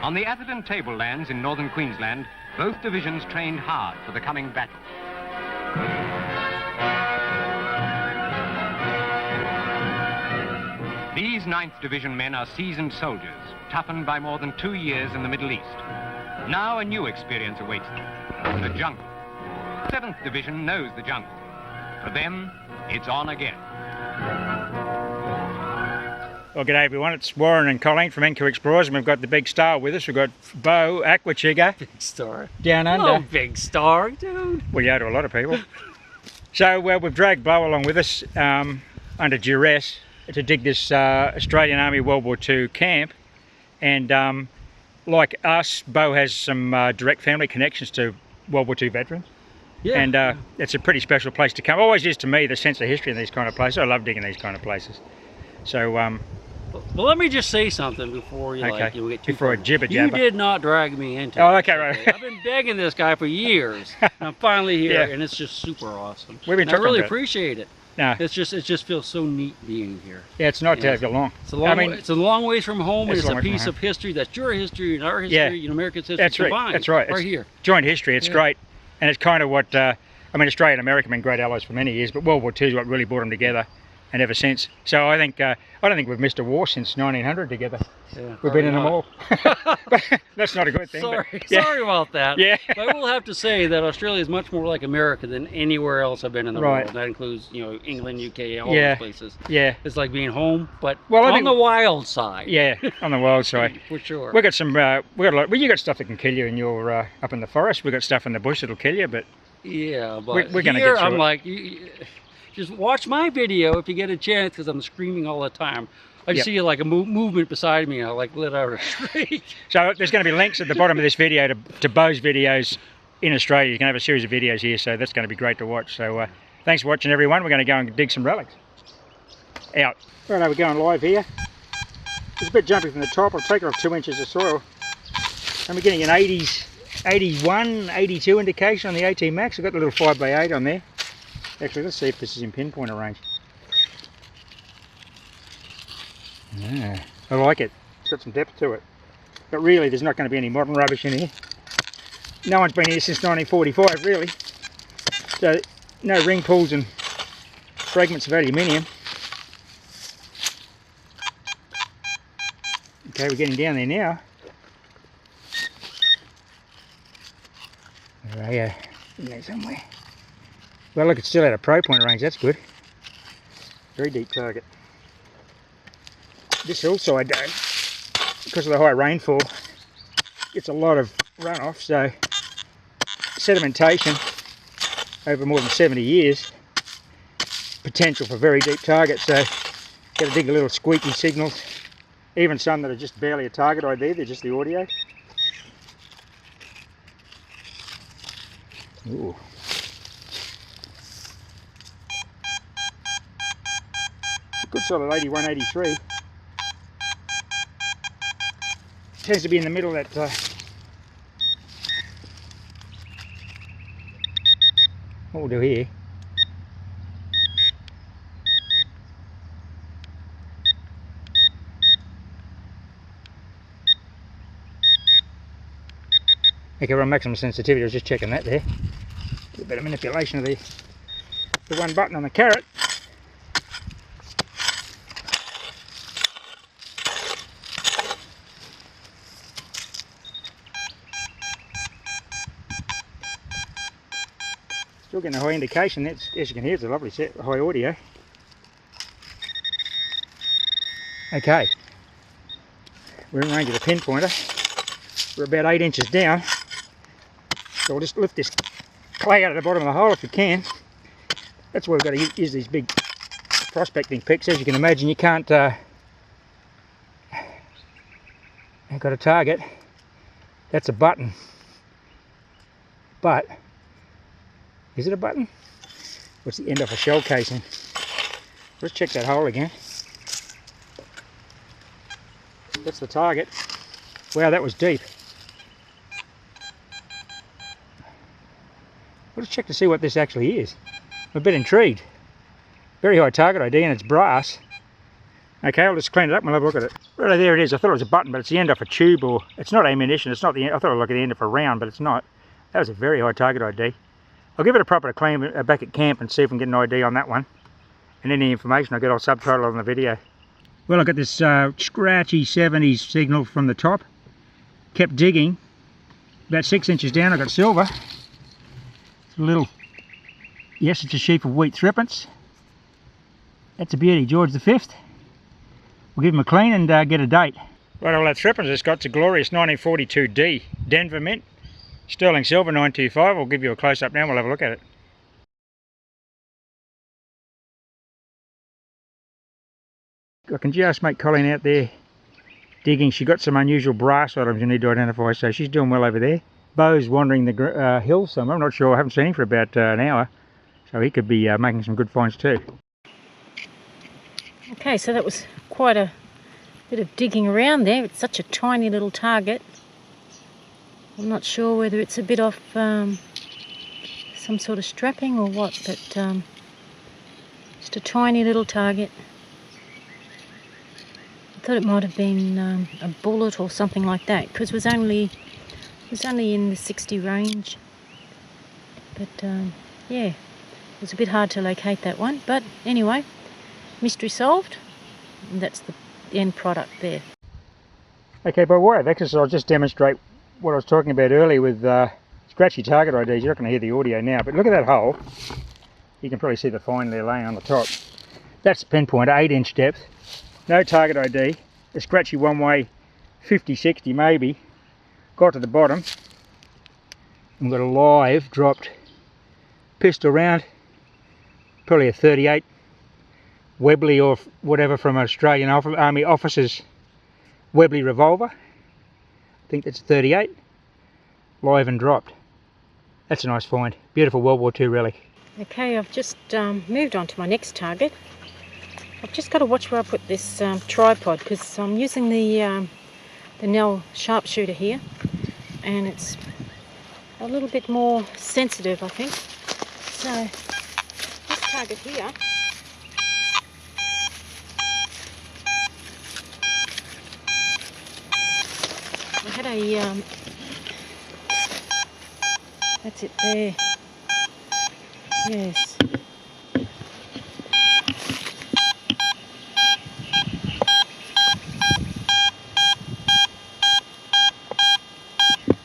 On the Atherton tablelands in northern Queensland, both divisions trained hard for the coming battle. These 9th Division men are seasoned soldiers, toughened by more than 2 years in the Middle East. Now a new experience awaits them, the jungle. 7th Division knows the jungle. For them, it's on again. Well, g'day everyone, it's Warren and Colleen from NQ Explorers, and we've got the big star with us. We've got Beau Aquachigger. Big star. Down under. Oh, big star, dude. Well, yeah, to a lot of people. So, we've dragged Beau along with us under duress to dig this Australian Army World War II camp. And like us, Beau has some direct family connections to World War II veterans. Yeah. And it's a pretty special place to come. Always is to me, the sense of history in these kind of places. I love digging these kind of places. So, well, let me just say something before you get too before far. I jibber jabber. You did not drag me into Oh, it. okay, right. I've been begging this guy for years. And I'm finally here, Yeah. and it's just super awesome. We've been And I talking really about it. appreciate it. No. It just feels so neat being here. Yeah, it's not Yeah. long. It's a long, it's a long ways from home, and It's it's a a long way from piece home. of history that's your history and our history, Yeah. you know, America's history That's right. combined. That's right. Right It's here. joint history. It's Yeah. great, and it's kind of what I mean. Australia and America have been great allies for many years, but World War II is what really brought them together, and ever since. So I think I don't think we've missed a war since 1900 together. Yeah, We've been in them not. all. But that's not a good thing. Sorry, but, yeah. sorry about that. Yeah. But I will have to say that Australia is much more like America than anywhere else I've been in the Right. world. That includes, you know, England, UK, all Yeah. those places. Yeah. It's like being home, but Well, I on think- the wild side. Yeah, on the wild side. For sure. We got some. We got a lot. Well, you got stuff that can kill you, and you're up in the forest. We got stuff in the bush that'll kill you, but Yeah, but we're gonna here get through I'm it. like, just watch my video if you get a chance, because I'm screaming all the time. I Yep. see like a movement beside me, and I like let out a shriek. So there's going to be links at the bottom of this video to Beau's videos in Australia. You can have a series of videos here, so that's going to be great to watch. So thanks for watching, everyone. We're going to go and dig some relics. Out. Right, now we're going live here. It's a bit jumpy from the top. I'll take it off 2 inches of soil. And we're getting an 80s, 81, 82 indication on the AT Max. I've got the little 5x8 on there. Actually, let's see if this is in pinpointer range. Yeah, I like it. It's got some depth to it. But really, there's not going to be any modern rubbish in here. No one's been here since 1945, really. So, no ring pulls and fragments of aluminium. Okay, we're getting down there now. In there somewhere. Well, look, it's still out of pro point range. That's good. Very deep target. This hillside, though, because of the high rainfall, gets a lot of runoff, so sedimentation over more than 70 years, potential for very deep targets, so got to dig a little squeaky signals, even some that are just barely a target ID, they're just the audio. Ooh. It's a good solid 81, 83. Tends to be in the middle of that. What we'll do here. Okay, we're on maximum sensitivity. I was just checking that there. A bit of manipulation of the one button on the carrot. Still getting a high indication. That's, as you can hear, it's a lovely set, high audio. Okay, we're in range of the pinpointer. We're about 8 inches down. So we'll just lift this clay out of the bottom of the hole if we can. That's why we've got to use these big prospecting picks. As you can imagine, you can't. I've got a target. That's a button. But is it a button? What's the end of a shell casing? Let's check that hole again. That's the target. Wow, that was deep. Let's check to see what this actually is. I'm a bit intrigued. Very high target ID, and it's brass. Okay, I'll just clean it up and we'll have a look at it. Right, there it is. I thought it was a button, but it's the end off a tube, or it's not ammunition. It's not the end. I thought it looked like the end of a round, but it's not. That was a very high target ID. I'll give it a proper clean back at camp and see if we can get an ID on that one. And any information I'll get, I'll subtitle on the video. Well, I got this scratchy 70s signal from the top. Kept digging. About 6 inches down, I got silver. It's a little, yes, it's a sheaf of wheat threepence. That's a beauty, George V. We'll give him a clean and get a date. Right, all that threepence it's got, it's a glorious 1942D Denver mint. Sterling silver 925. I'll give you a close-up now, we'll have a look at it. I can just make Colleen out there digging. She got some unusual brass items you need to identify, so she's doing well over there. Beau's wandering the hills somewhere. I'm not sure, I haven't seen him for about an hour, so he could be making some good finds too. Okay, so that was quite a bit of digging around there. It's such a tiny little target. I'm not sure whether it's a bit off some sort of strapping or what, but just a tiny little target. I thought it might have been a bullet or something like that, because it was only in the 60 range. But yeah, it was a bit hard to locate that one. But anyway, mystery solved, and that's the end product there. Okay, by way of exercise, I'll just demonstrate what I was talking about earlier with scratchy target IDs. You're not going to hear the audio now, but look at that hole. You can probably see the find there laying on the top. That's the pinpoint, 8-inch depth. No target ID. A scratchy one-way 50-60 maybe. Got to the bottom. We've got a live dropped pistol round. Probably a 38 Webley or whatever from an Australian Army officer's Webley revolver. I think that's 38. Live and dropped. That's a nice find. Beautiful World War II relic. Okay, I've just moved on to my next target. I've just got to watch where I put this tripod, because I'm using the Nell sharpshooter here, and it's a little bit more sensitive, I think. So this target here, I had a that's it there. Yes.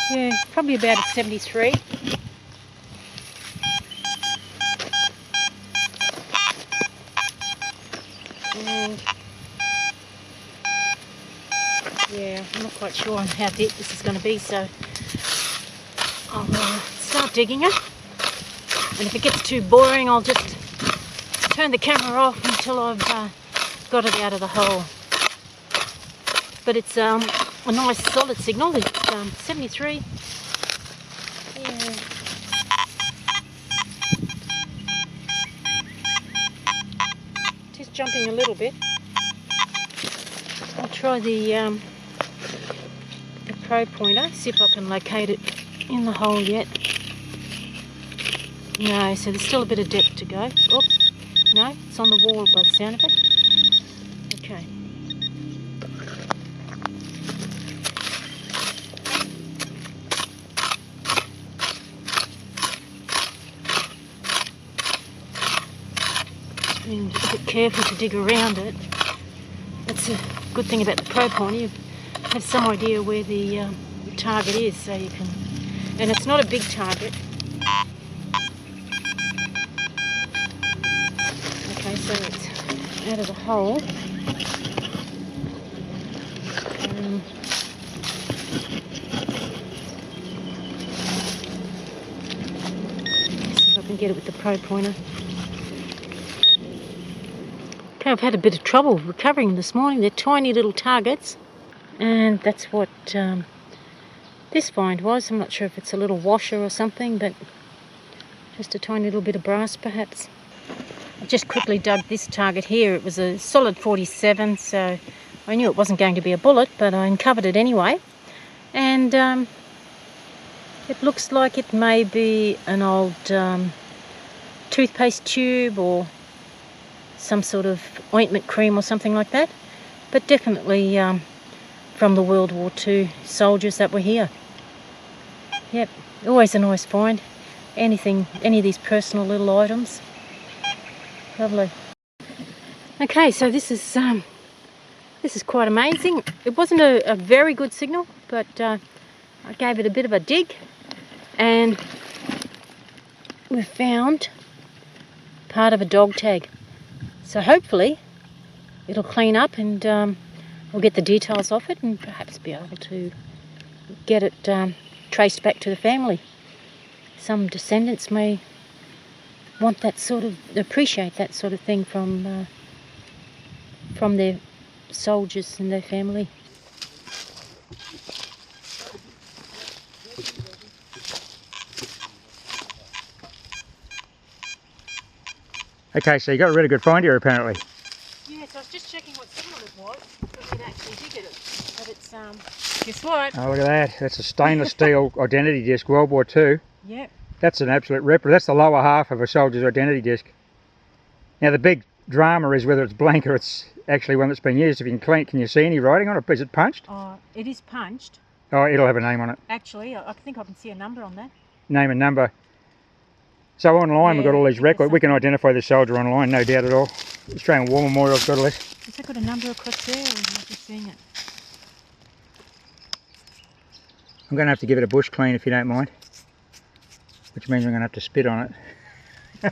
Yeah, probably about a 73. And yeah, I'm not quite sure on how deep this is going to be, so I'll start digging it. And if it gets too boring, I'll just turn the camera off until I've got it out of the hole. But it's a nice solid signal. It's 73. Yeah. Just jumping a little bit. I'll try the probe pointer, see if I can locate it in the hole yet. No, so there's still a bit of depth to go. Oops, no, it's on the wall by the sound of it. Okay. And a bit careful to dig around it. That's a good thing about the probe pointer. You have some idea where the target is, so you can. And it's not a big target. Okay, so it's out of the hole. See if I can get it with the probe pointer. Okay, I've had a bit of trouble recovering this morning. They're tiny little targets, and that's what this find was. I'm not sure if it's a little washer or something, but just a tiny little bit of brass perhaps. I just quickly dug this target here. It was a solid 47, so I knew it wasn't going to be a bullet, but I uncovered it anyway. And it looks like it may be an old toothpaste tube or some sort of ointment cream or something like that. but definitely from the World War II soldiers that were here. Yep, always a nice find. Any of these personal little items. Lovely. Okay, so this is quite amazing. It wasn't a very good signal, but I gave it a bit of a dig, and we found part of a dog tag. So hopefully it'll clean up, and we'll get the details off it, and perhaps be able to get it traced back to the family. Some descendants may want that sort of, appreciate that sort of thing from their soldiers and their family. Okay, so you got a really good find here apparently. Yes, I was just checking what signal it was, because we'd actually digged it. But it's, guess what? Oh, look at that. That's a stainless steel identity disc, World War II. Yep. That's an absolute ripper. That's the lower half of a soldier's identity disc. Now the big drama is whether it's blank or it's actually one that's been used. If you can you see any writing on it? Is it punched? It is punched. Oh, it'll have a name on it. Actually, I think I can see a number on that. Name and number. So online we've got all these records. We can identify the soldier online, no doubt at all. Australian War Memorial's got a list. Has that got a number across there, or am I just seeing it? I'm going to have to give it a bush clean if you don't mind. Which means I'm going to have to spit on it. I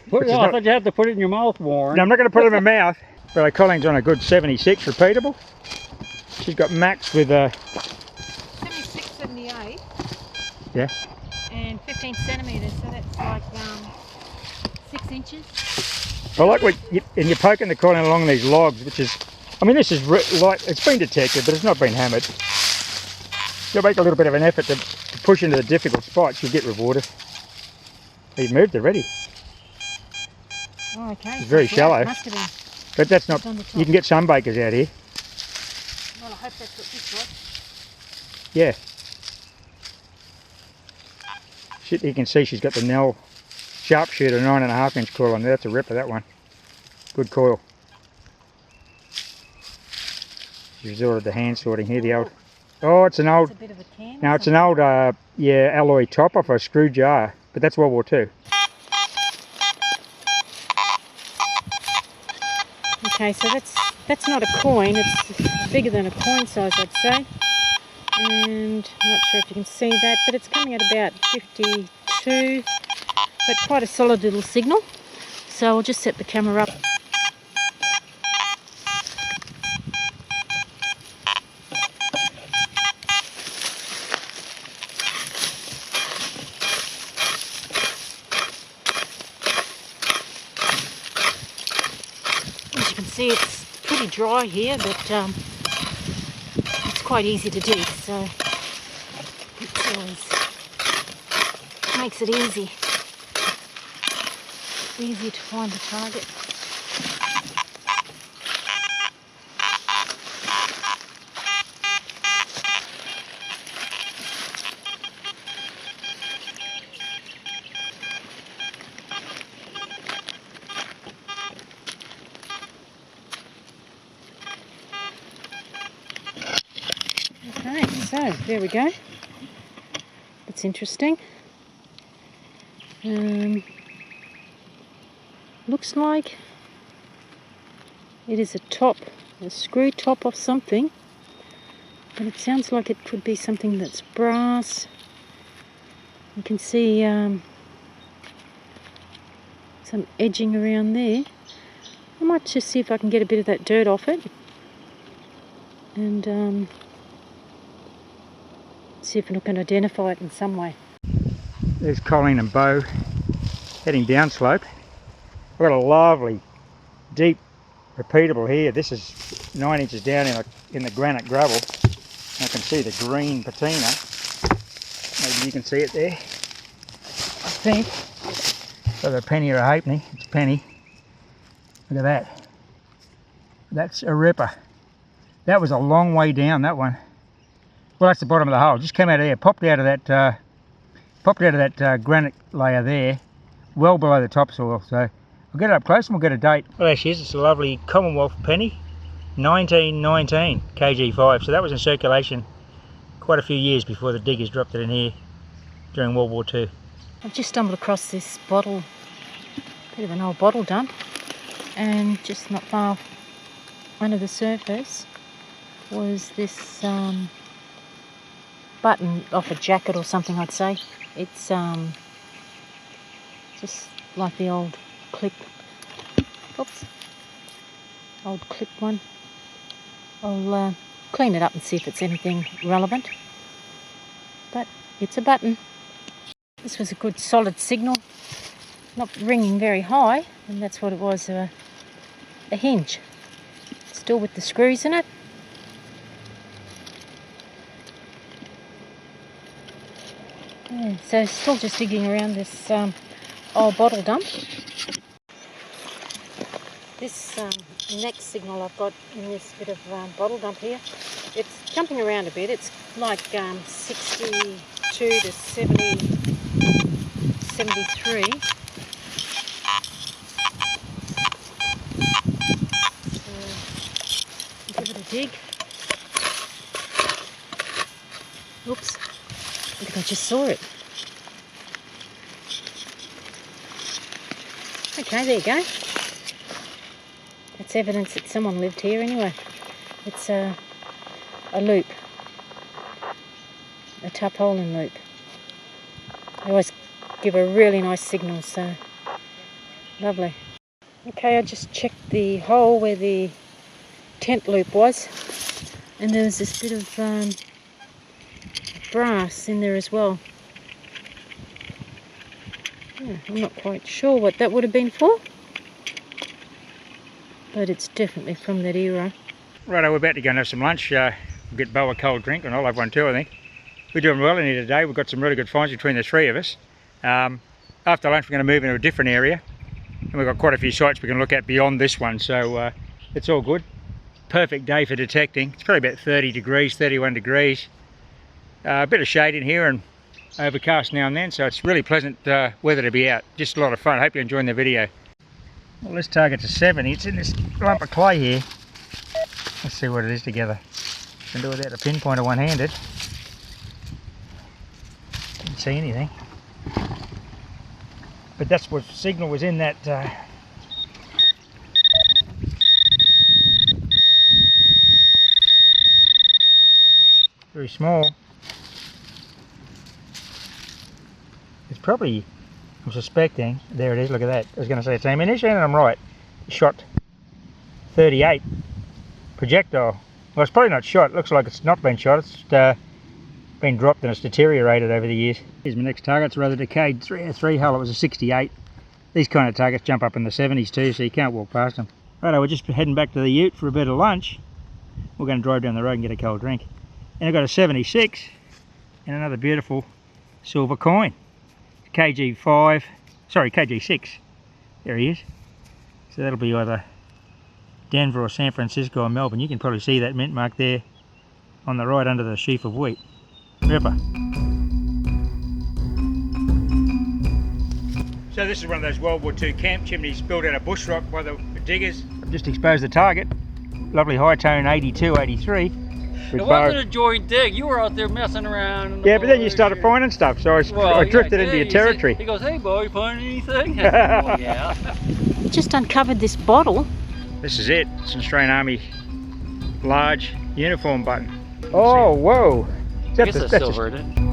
thought you had to put it in your mouth, Warren. No, I'm not going to put it in my mouth. But Colleen's on a good 76 repeatable. She's got max with 76, 78. Yeah. And 15 centimetres, so that's like 6 inches. I like what and you're poking the Colleen along these logs, which is, I mean, this is light. It's been detected, but it's not been hammered. You'll make a little bit of an effort to push into the difficult spots. You'll get rewarded. You've moved already. Oh, okay. It's very shallow. It must have been. But that's not. You can get sunbakers out here. Well, I hope that's what this was. Yeah. You can see she's got the Nell sharpshooter 9.5 inch coil on there. That's a ripper, that one. Good coil. She resorted to hand sorting here. The old. Oh, it's an old. It's a bit of a can. No, it's an old, yeah, alloy top off a screw jar. But that's World War II. Okay, so that's not a coin. It's bigger than a coin size, I'd say. And I'm not sure if you can see that, but it's coming at about 52, but quite a solid little signal. So I'll just set the camera up. As you can see, it's pretty dry here, but it's quite easy to dig, so it always makes it easy to find the target. Okay, so there we go. That's interesting. Looks like it is a screw top of something, but it sounds like it could be something that's brass. You can see some edging around there. I might just see if I can get a bit of that dirt off it, and see if I can identify it in some way. There's Colleen and Beau heading down slope. I've got a lovely deep repeatable here. This is 9 inches down in the granite gravel. I can see the green patina. Maybe you can see it there. I think. Whether a penny or a halfpenny, it's a penny. Look at that. That's a ripper. That was a long way down, that one. Well, that's the bottom of the hole. Just came out of there, popped out of that granite layer there, well below the topsoil. So we'll get it up close and we'll get a date. Well, there she is. It's a lovely Commonwealth penny. 1919 kg5, so that was in circulation quite a few years before the diggers dropped it in here during World War II. I've just stumbled across this bottle, bit of an old bottle dump, and just not far under the surface was this button off a jacket or something, I'd say. It's just like the old clip, old clip one. I'll clean it up and see if it's anything relevant, but it's a button. This was a good solid signal, not ringing very high, and that's what it was, a hinge, still with the screws in it. Yeah, so still just digging around this old bottle dump. This next signal I've got in this bit of bottle dump here, it's jumping around a bit. It's like 62 to 70, 73. So give it a dig. Oops, I think I just saw it. Okay, there you go. That's evidence that someone lived here anyway. It's a loop, a tarpaulin loop. They always give a really nice signal, so lovely. Okay, I just checked the hole where the tent loop was, and there was this bit of brass in there as well. Yeah, I'm not quite sure what that would have been for, but it's definitely from that era. Righto, we're about to go and have some lunch. We'll get Beau a cold drink, and I'll have one too, I think. We're doing well in here today. We've got some really good finds between the three of us. After lunch we're going to move into a different area, and we've got quite a few sites we can look at beyond this one, so it's all good. Perfect day for detecting. It's probably about 30 degrees, 31 degrees. A bit of shade in here and overcast now and then, so it's really pleasant weather to be out. Just a lot of fun. I hope you're enjoying the video. Well, this target's a 70. It's in this lump of clay here. Let's see what it is together. Can do without a pinpointer one-handed. Didn't see anything. But that's what signal was in that. Very small. It's probably, I'm suspecting, there it is, look at that. I was going to say it's ammunition, and I'm right. Shot 38 projectile. Well, it's probably not shot. It looks like it's not been shot. It's been dropped and it's deteriorated over the years. Here's my next target. It's a rather decayed 303 hull. It was a 68. These kind of targets jump up in the 70s too, so you can't walk past them. Righto, we're just heading back to the ute for a bit of lunch. We're going to drive down the road and get a cold drink. And I've got a 76 and another beautiful silver coin. KG5, sorry, KG6. There he is. So that'll be either Denver or San Francisco or Melbourne. You can probably see that mint mark there on the right under the sheaf of wheat. Ripper. So this is one of those World War II camp chimneys built out of bush rock by the diggers. I've just exposed the target. Lovely high tone 82, 83. It wasn't a joint dig. You were out there messing around. Yeah, but then you started finding stuff, so I drifted into your territory. He goes, "Hey, boy, you find anything?" Oh, yeah. Just uncovered this bottle. This is it. It's an Australian Army large uniform button. Oh, whoa! I guess that's silver, isn't it?